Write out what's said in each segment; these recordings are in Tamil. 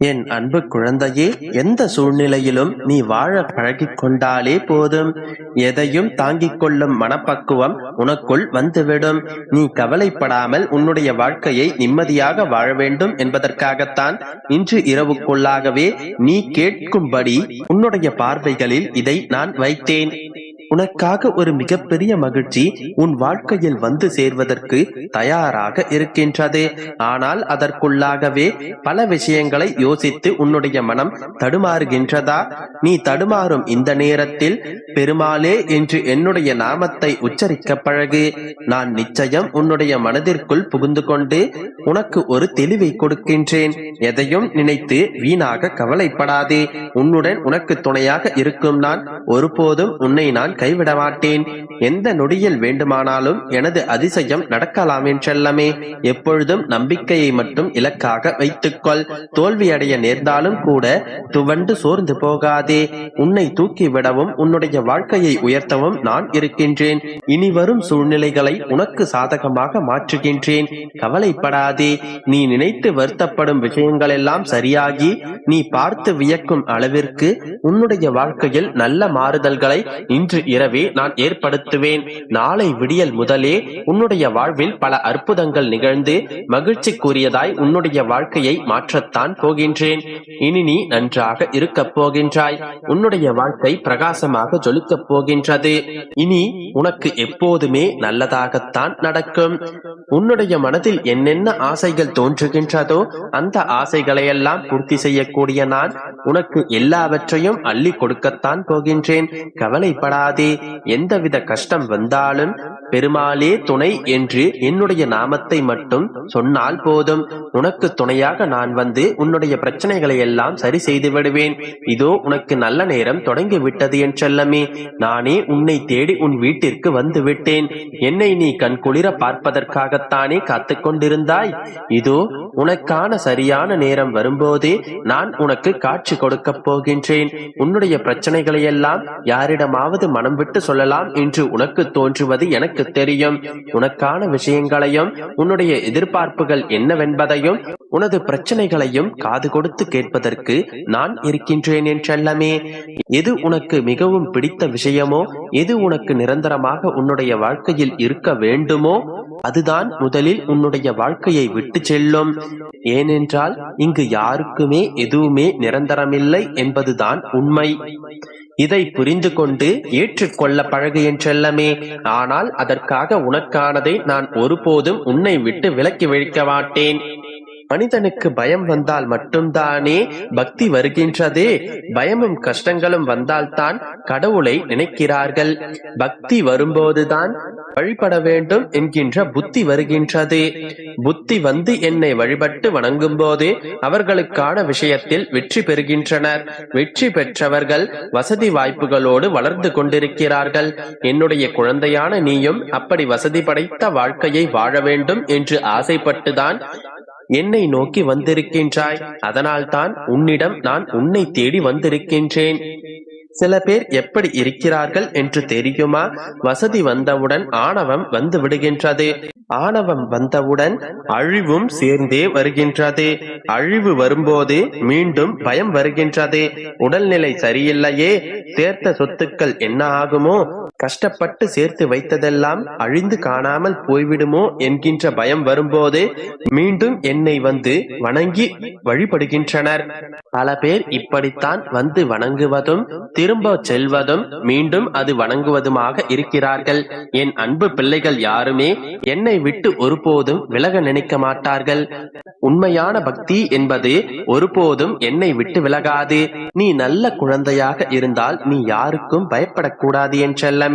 என் அன்பு குழந்தையே, எந்த சூழ்நிலையிலும் நீ வாழ பழகிக் கொண்டாலே போதும். எதையும் தாங்கிக் கொள்ளும் மனப்பக்குவம் உனக்குள் வந்துவிடும். நீ கவலைப்படாமல் உன்னுடைய வாழ்க்கையை நிம்மதியாக வாழ வேண்டும் என்பதற்காகத்தான் இன்று இரவுக்குள்ளாகவே நீ கேட்கும்படி உன்னுடைய பார்வைகளில் இதை நான் வைத்தேன். உனக்காக ஒரு மிகப்பெரிய மகிழ்ச்சி உன் வாழ்க்கையில் வந்து சேர்வதற்கு தயாராக இருக்கின்றது. ஆனால் அதற்குள்ளாகவே பல விஷயங்களை யோசித்து உன்னுடைய மனம் தடுமாறுகின்றதா? நீ தடுமாறும் இந்த நேரத்தில் பெருமாளே என்று என்னுடைய நாமத்தை உச்சரிக்க பழகு. நான் நிச்சயம் உன்னுடைய மனதிற்குள் புகுந்து கொண்டு உனக்கு ஒரு தெளிவை கொடுக்கின்றேன். எதையும் நினைத்து வீணாக கவலைப்படாதே. உன்னுடன் உனக்கு துணையாக இருக்கும் நான் ஒருபோதும் உன்னை நான் கைவிட மாட்டேன். எந்த நொடியில் வேண்டுமானாலும் எனது அதிசயம் நடக்கலாம் என்றெல்லாமே. எப்பொழுதும் நம்பிக்கையை மட்டும் இலக்காக வைத்துக்கொள். தோல்வியடைய நேர்ந்தாலும் கூட துவண்டு சோர்ந்து போகாதே. உன்னை தூக்கிவிடவும் உன்னுடைய வாழ்க்கையை உயர்த்தவும் நான் இருக்கின்றேன். இனி வரும் சூழ்நிலைகளை உனக்கு சாதகமாக மாற்றுகின்றேன். கவலைப்படாதே. நீ நினைத்து வருத்தப்படும் விஷயங்கள் எல்லாம் சரியாகி நீ பார்த்து வியக்கும் அளவிற்கு உன்னுடைய வாழ்க்கையில் நல்ல மாறுதல்களை இன்று இரவே நான் ஏற்படுத்துவேன். நாளை விடியல் முதலே உன்னுடைய வாழ்வில் பல அற்புதங்கள் நிகழ்ந்து மகிழ்ச்சிக்குரியதாய் உன்னுடைய வாழ்க்கையை மாற்றத்தான் போகின்றேன். இனி நீ நன்றாக இருக்கப் போகின்றாய். உன்னுடைய வாழ்க்கை பிரகாசமாக ஜொலிக்கப் போகின்றது. இனி உனக்கு எப்போதுமே நல்லதாகத்தான் நடக்கும். உன்னுடைய மனதில் என்னென்ன ஆசைகள் தோன்றுகின்றதோ அந்த ஆசைகளையெல்லாம் பூர்த்தி செய்யக்கூடிய நான் உனக்கு எல்லாவற்றையும் அள்ளி கொடுக்கத்தான் போகின்றேன். கவலைப்படாதே. எந்தவித கஷ்டம் வந்தாலும் பெருமாளே துணை என்று என்னுடைய நாமத்தை மட்டும் சொன்னால் போதும். உனக்கு துணையாக நான் வந்து உன்னுடைய பிரச்சனைகளை எல்லாம் சரி செய்து விடுவேன். இதோ உனக்கு நல்ல நேரம் தொடங்கி விட்டது என் செல்லமே. நானே உன்னை தேடி உன் வீட்டிற்கு வந்து விட்டேன். என்னை நீ கண் குளிர பார்ப்பதற்காகத்தானே காத்து கொண்டிருந்தாய். இதோ உனக்கான சரியான நேரம் வரும்போதே நான் உனக்கு காட்சி கொடுக்கப் போகின்றேன். உன்னுடைய பிரச்சனைகளை எல்லாம் யாரிடமாவது மனம் விட்டு சொல்லலாம் என்று உனக்கு தோன்றுவது எனக்கு தெரியும். உனக்கான விஷயங்களையும் உன்னுடைய எதிர்பார்ப்புகள் என்னவென்பதையும் உனது பிரச்சனைகளையும் காது கொடுத்து கேட்பதற்கு நான் இருக்கின்றேன் என் செல்லமே. எது உனக்கு மிகவும் பிடித்த விஷயமோ, எது உனக்கு நிரந்தரமாக உன்னுடைய வாழ்க்கையில் இருக்க வேண்டுமோ அதுதான் முதலில் உன்னுடைய வாழ்க்கையை விட்டு செல்லும். ஏனென்றால் இங்கு யாருக்குமே எதுவுமே நிரந்தரமில்லை என்பதுதான் உண்மை. இதை புரிந்து கொண்டு ஏற்றுக்கொள்ள பழகு என் செல்லமே. ஆனால் அதற்காக உனக்கானதை நான் ஒருபோதும் உன்னை விட்டு விலக்கி வைக்க மாட்டேன். மனிதனுக்கு பயம் வந்தால் மட்டும்தானே பக்தி வருகின்றதே. பயமும் கஷ்டங்களும் வந்தால்தான் கடவுளை நினைக்கிறார்கள். பக்தி வரும்போதுதான் வழிபட வேண்டும் என்கின்ற புத்தி வருகின்றது. புத்தி வந்து என்னை வழிபட்டு வணங்கும் போது அவர்களுக்கான விஷயத்தில் வெற்றி பெறுகின்றனர். வெற்றி பெற்றவர்கள் வசதி வாய்ப்புகளோடு வளர்ந்து கொண்டிருக்கிறார்கள். என்னுடைய குழந்தையான நீயும் அப்படி வசதி படைத்த வாழ்க்கையை வாழ வேண்டும் என்று ஆசைப்பட்டுதான் என்னை நோக்கி வந்திருக்கின்றாய். அதனால்தான் உன்னிடம் நான் உன்னை தேடி வந்திருக்கின்றேன். சில பேர் எப்படி இருக்கிறார்கள் என்று தெரியுமா? வசதி வந்தவுடன் ஆணவம் வந்து விடுகின்றது. ஆணவம் வந்தவுடன் அழிவும் சேர்ந்தே வருகின்றது. அழிவு வரும்போது மீண்டும் பயம் வருகின்றது. உடல்நிலை சரியில்லையே, சேர்த்த சொத்துக்கள் என்ன ஆகுமோ, கஷ்டப்பட்டு சேர்த்து வைத்ததெல்லாம் அழிந்து காணாமல் போய்விடுமோ என்கின்ற பயம் வரும்போது மீண்டும் என்னை வந்து வணங்கி வழிபடுகின்றனர். பல பேர் இப்படித்தான் வந்து வணங்குவதும் திரும்ப செல்வதும் மீண்டும் அது வணங்குவதுமாக இருக்கிறார்கள். என் அன்பு பிள்ளைகள் யாருமே என்னை விட்டு ஒருபோதும் விலக நினைக்க மாட்டார்கள். உண்மையான பக்தி என்பது ஒருபோதும் என்னை விட்டு விலகாது. நீ நல்ல குழந்தையாக இருந்தால் நீ யாருக்கும் பயப்படக்கூடாது என்றெல்லாமே.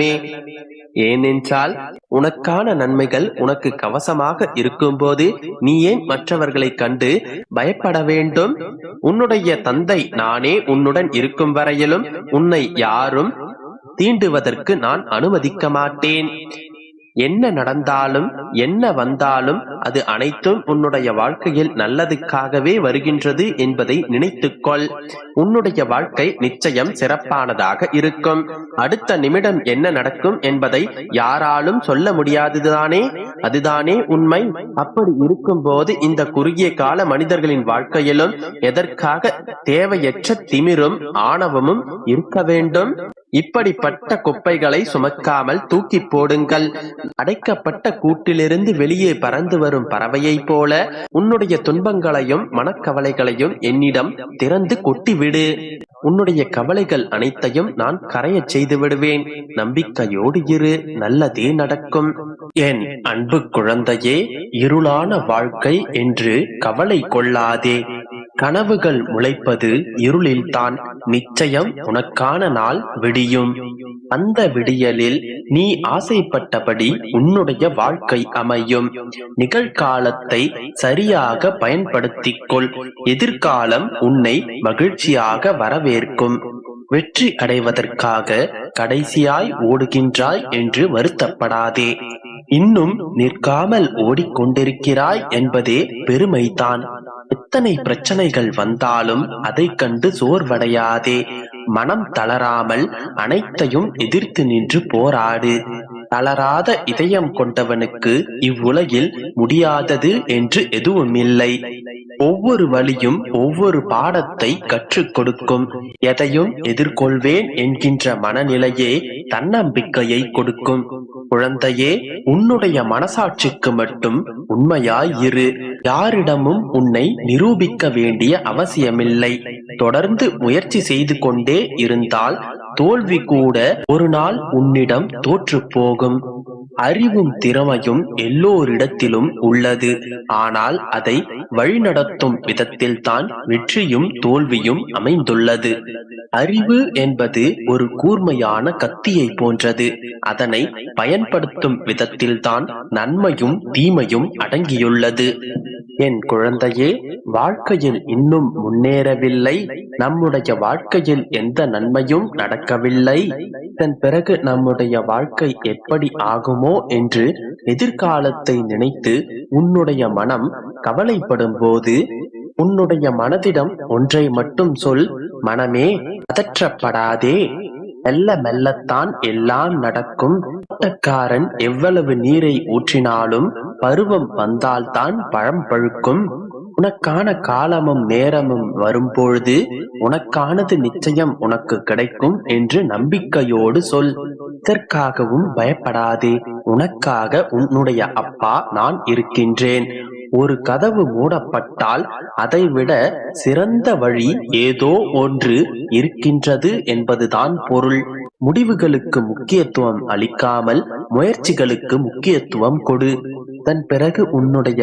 ஏனென்றால் உனக்கான நன்மைகள் உனக்கு கவசமாக இருக்கும்போது நீ ஏன் மற்றவர்களை கண்டு பயப்பட வேண்டும்? உன்னுடைய தந்தை நானே உன்னுடன் இருக்கும் வரையிலும் உன்னை யாரும் தீண்டுவதற்கு நான் அனுமதிக்க மாட்டேன். என்ன நடந்தாலும் என்ன வந்தாலும் அது அனைத்தும் உன்னுடைய வாழ்க்கையில் நல்லதுக்காகவே வருகின்றது என்பதை நினைத்துக்கொள். உன்னுடைய வாழ்க்கை நிச்சயம் சிறப்பானதாக இருக்கும். அடுத்த நிமிடம் என்ன நடக்கும் என்பதை யாராலும் சொல்ல முடியாதுதானே? அதுதானே உண்மை. அப்படி இருக்கும் போது இந்த குறுகிய கால மனிதர்களின் வாழ்க்கையிலும் எதற்காக தேவையற்ற திமிரும் ஆணவமும் இருக்க வேண்டும்? இப்படிப்பட்ட குப்பைகளை சுமக்காமல் தூக்கி போடுங்கள். அடைக்கப்பட்ட கூட்டிலிருந்து வெளியே பறந்து வரும் பறவையைப் போல உன்னுடைய துன்பங்களையும் மனக்கவலைகளையும் என்னிடம் திறந்து கொட்டிவிடு. உன்னுடைய கவலைகள் அனைத்தையும் நான் கரையச் செய்து விடுவேன். நம்பிக்கையோடு இரு, நல்லதே நடக்கும். என் அன்பு குழந்தையே, இருளான வாழ்க்கை என்று கவலை கொள்ளாதே. கனவுகள் முளைப்பது இருளில்தான். நிச்சயம் உனக்கான நாள் விடியும். அந்த விடியலில் நீ ஆசைப்பட்டபடி உன்னுடைய வாழ்க்கை அமையும். நிகழ்காலத்தை சரியாக பயன்படுத்திக்கொள். எதிர்காலம் உன்னை மகிழ்ச்சியாக வரவேற்கும். வெற்றி அடைவதற்காக கடைசியாய் ஓடுகின்றாய் என்று வருத்தப்படாதே. இன்னும் நிற்காமல் ஓடிக்கொண்டிருக்கிறாய் என்பதே பெருமைதான். எத்தனை பிரச்சனைகள் வந்தாலும் அதை கண்டு சோர்வடையாதே. மனம் தளராமல் அனைத்தையும் எதிர்த்து நின்று போராடு. தளராத இதயம் கொண்டவனுக்கு இவ்வுலகில் முடியாதது என்று எதுவுமில்லை. ஒவ்வொரு வழியும் ஒவ்வொரு பாடத்தை கற்றுக் கொடுக்கும். எதையும் எதிர்கொள்வேன் என்கின்ற மனநிலையே தன்னம்பிக்கையை கொடுக்கும். குழந்தையே, உன்னுடைய மனசாட்சிக்கு மட்டும் உண்மையாய் இரு. யாரிடமும் உன்னை நிரூபிக்க வேண்டிய அவசியமில்லை. தொடர்ந்து முயற்சி செய்து கொண்டே இருந்தால் தோல்வி கூட ஒரு நாள் உன்னிடம் தோற்று போகும். அறிவும் திறமையும் எல்லோரிடத்திலும் உள்ளது. ஆனால் அதை வழிநடத்தும் விதத்தில் தான் வெற்றியும் தோல்வியும் அமைந்துள்ளது. அறிவு என்பது ஒரு கூர்மையான கத்தியை போன்றது. அதனை பயன்படுத்தும் விதத்தில்தான் நன்மையும் தீமையும் அடங்கியுள்ளது. என் குழந்தையே, வாழ்க்கையில் இன்னும் முன்னேறவில்லை. நம்முடைய வாழ்க்கையில் எந்த நன்மையும் நடக்கவில்லை. இதன் பிறகு நம்முடைய வாழ்க்கை எப்படி ஆகுமோ என்று எதிர்காலத்தை நினைத்து உன்னுடைய மனம் கவலைப்படும் போது உன்னுடைய மனதிடம் ஒன்றை மட்டும் சொல். மனமே, பதற்றப்படாதே. மெல்ல மெல்லத்தான் எல்லாம் நடக்கும். தோட்டக்காரன் எவ்வளவு நீரை ஊற்றினாலும் பருவம் வந்தால்தான் பழம் பழுக்கும். உனக்கான காலமும் நேரமும் வரும்பொழுது உனக்கானது நிச்சயம் உனக்கு கிடைக்கும் என்று நம்பிக்கையோடு சொல். இதற்காகவும் பயப்படாதே. உனக்காக உன்னுடைய அப்பா நான் இருக்கின்றேன். ஒரு கதவு மூடப்பட்டால் அதைவிட சிறந்த வழி ஏதோ ஒன்று இருக்கின்றது என்பதுதான் பொருள். முடிவுகளுக்கு முக்கியத்துவம் அளிக்காமல் முயற்சிகளுக்கு முக்கியத்துவம் கொடு. அதன் பிறகு உன்னுடைய